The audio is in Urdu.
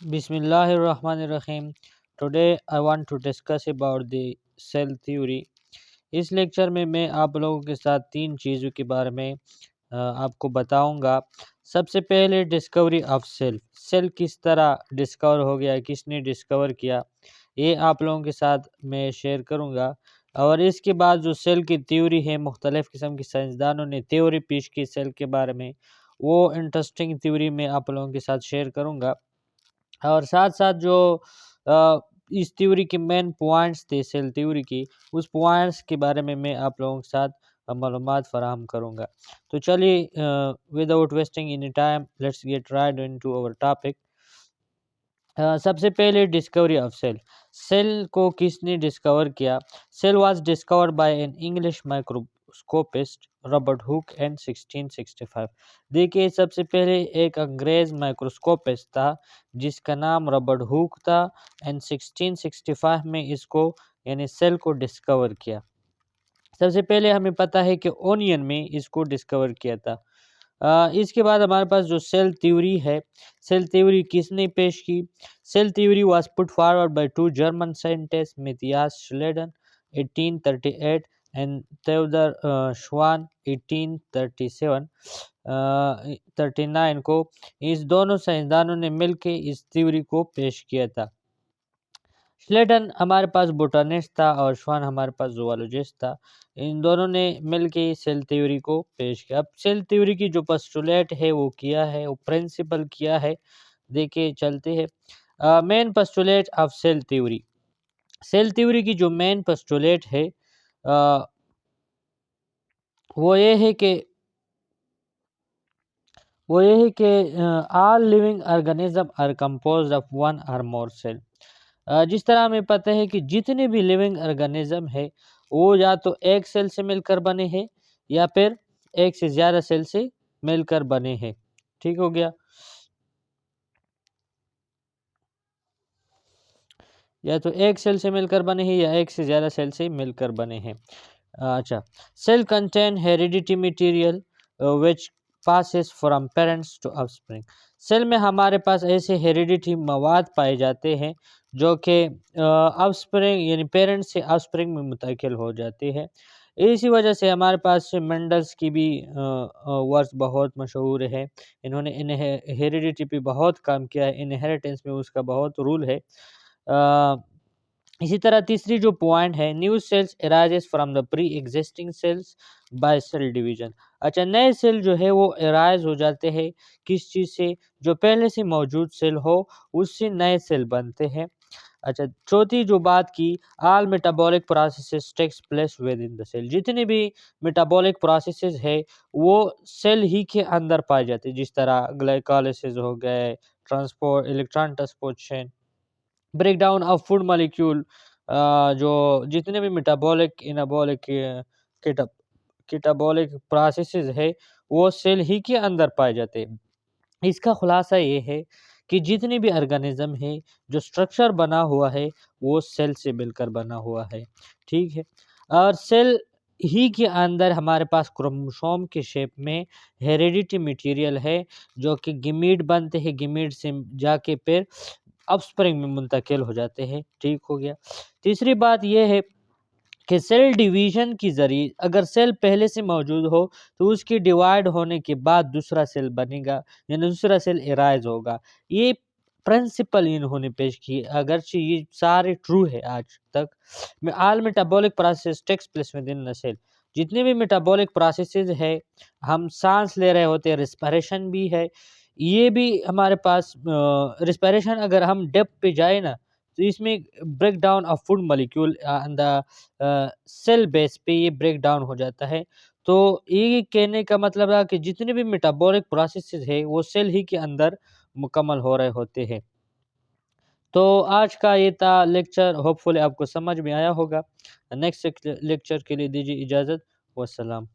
Bismillahirrahmanirrahim. Today I want to discuss about the cell theory. اس لیکچر میں آپ لوگوں کے ساتھ تین چیزوں کے بارے میں آپ کو بتاؤں گا۔ سب سے پہلے ڈسکوری آف سیل کس طرح ڈسکور ہو گیا، کس نے ڈسکور کیا، یہ آپ لوگوں کے ساتھ میں شیئر کروں گا۔ اور اس کے بعد جو سیل کی تھیوری ہے، مختلف قسم کی سائنسدانوں نے تھیوری پیش کی سیل کے بارے میں، وہ انٹرسٹنگ تھیوری میں آپ لوگوں کے ساتھ شیئر کروں گا۔ اور ساتھ ساتھ جو اس تھیوری کے مین پوائنٹس تھے سیل تھیوری کی، اس پوائنٹس کے بارے میں آپ لوگوں کے ساتھ معلومات فراہم کروں گا۔ تو چلیے without wasting any time let's get right into our topic. سب سے پہلے ڈسکوری آف سیل کو کس نے ڈسکور کیا؟ Cell was discovered by an English microscopist Robert Hooke in 1665۔ دیکھیے، سب سے پہلے ایک انگریز مائکروسکوپسٹ تھا جس کا نام رابرٹ ہوک تھا، ان 1665 میں اس کو یعنی سیل کو ڈسکور کیا۔ سب سے پہلے ہمیں پتہ ہے کہ اونین میں اس کو ڈسکور کیا تھا۔ اس کے بعد ہمارے پاس جو سیل تھیوری ہے، سیل تھیوری کس نے پیش کی؟ Cell theory was put forward by two German scientist, Matthias Schleiden 1838 and Theodor Schwann 1839 کو۔ اس دونوں سائنسدانوں نے مل کے اس تھیوری کو پیش کیا تھا۔ شلیڈن ہمارے پاس بوٹانسٹ تھا اور شوان ہمارے پاس زوالوجسٹ تھا۔ ان دونوں نے مل کے سیل تھیوری کو پیش کیا۔ اب سیل تھیوری کی جو پسٹولیٹ ہے وہ کیا ہے، وہ پرنسپل کیا ہے، دیکھیں چلتے ہیں۔ Main postulate of cell theory, cell theory کی جو مین پسٹولیٹ ہے وہ یہ ہے کہ all living organism are composed of one or more cell. جس طرح ہمیں پتہ ہے کہ جتنے بھی لیونگ آرگنزم ہے وہ یا تو ایک سیل سے مل کر بنے ہیں یا پھر ایک سے زیادہ سیل سے مل کر بنے ہیں۔ ٹھیک ہو گیا؟ یا تو ایک سیل سے مل کر بنے ہیں یا ایک سے زیادہ سیل سے مل کر بنے ہیں۔ اچھا، cell contain heredity material which passes from parents to offspring. Cell میں ہمارے پاس ایسے ہیریڈیٹی مواد پائے جاتے ہیں جو کہ آف سپرنگ یعنی پیرنٹ سے آف سپرنگ میں منتقل ہو جاتے ہیں۔ اسی وجہ سے ہمارے پاس مینڈلس کی بھی ورک بہت مشہور ہے، انہوں نے ہیریڈیٹی پہ بہت کام کیا ہے، انہیریٹنس میں اس کا بہت رول ہے۔ اسی طرح تیسری جو پوائنٹ ہے، new cells arises from the pre existing cells by cell division. اچھا، نئے سیل جو ہے وہ ارائز ہو جاتے ہیں کس چیز سے؟ جو پہلے سے موجود سیل ہو اس سے نئے سیل بنتے ہیں۔ اچھا، چوتھی جو بات کی، all metabolic processes takes place within the cell. جتنے بھی میٹابولک پروسیسز ہے وہ سیل ہی کے اندر پائے جاتے ہیں، جس طرح گلائکالسز ہو گئے، transport, electron transportation, break down of food molecule, جو جتنے بھی میٹابولک انابولک کیٹابولک پروسیسز ہے وہ سیل ہی کے اندر پائے جاتے ہیں۔ اس کا خلاصہ یہ ہے کہ جتنے بھی آرگنزم ہے جو سٹرکچر بنا ہوا ہے وہ سیل سے مل کر بنا ہوا ہے۔ ٹھیک ہے، اور سیل ہی کے اندر ہمارے پاس کروموسوم کے شیپ میں ہیریڈیٹی مٹیریل ہے جو کہ گیمیٹ بنتے ہیں، گیمیٹ سے جا کے پھر آف سپرنگ میں منتقل ہو جاتے ہیں۔ ٹھیک ہو گیا۔ تیسری بات یہ ہے کہ سیل ڈیویژن کی ذریعے اگر سیل پہلے سے موجود ہو تو اس کے ڈیوائیڈ ہونے کے بعد دوسرا سیل بنے گا، یعنی دوسرا سیل ارائز ہوگا۔ یہ پرنسپل انہوں نے پیش کی، اگرچہ یہ سارے ٹرو ہے آج تک۔ All metabolic process takes place within cell, جتنے بھی میٹابولک پروسیسز ہے، ہم سانس لے رہے ہوتے ہیں، ریسپریشن بھی ہے، یہ بھی ہمارے پاس ریسپریشن اگر ہم ڈیپتھ پہ جائے نا تو اس میں break down of food molecule cell base پہ یہ بریک ڈاؤن ہو جاتا ہے۔ تو یہ کہنے کا مطلب ہے کہ جتنے بھی میٹابولک پروسیسز ہے وہ سیل ہی کے اندر مکمل ہو رہے ہوتے ہیں۔ تو آج کا یہ تھا لیکچر، ہوپ فلی آپ کو سمجھ میں آیا ہوگا۔ نیکسٹ لیکچر کے لیے دیجیے اجازت، والسلام۔